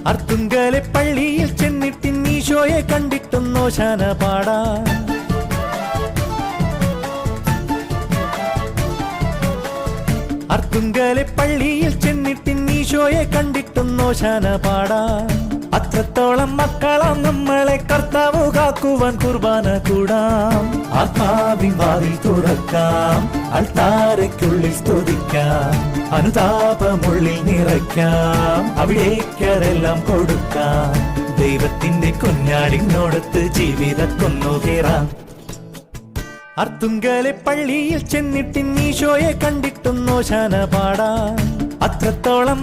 അർത്തുങ്കലെ പള്ളിയിൽ ചെന്നിട്ട് ഈശോയെ കണ്ടിട്ടും ഓശാന പാടാം. അർത്തുങ്കലെ പള്ളിയിൽ ചെന്നിട്ട് ഈശോയെ കണ്ടിട്ടും ഓശാന പാടാം. അത്രത്തോളം മക്കളാം നമ്മളെ കർത്താവ് കാക്കുവാൻ കുർബാന കൂടാം. ആത്മാവിൻ വാതിൽ തുറക്കാം, അൾത്താരയ്ക്കുള്ളിൽ സ്തുതിക്കാം, അനുതാപമുള്ളിൽ നിറയ്ക്കാം, അവിടേക്കരെല്ലാം കൊടുക്കാം. ദൈവത്തിന്റെ കുഞ്ഞാടിനോടത്ത് ജീവിതക്കൊന്നു കേറാം. അർത്തുങ്കലെ പള്ളിയിൽ ചെന്നിട്ട് ഈശോയെ കണ്ടിട്ടും ഓശാന പാടാം. അത്രത്തോളം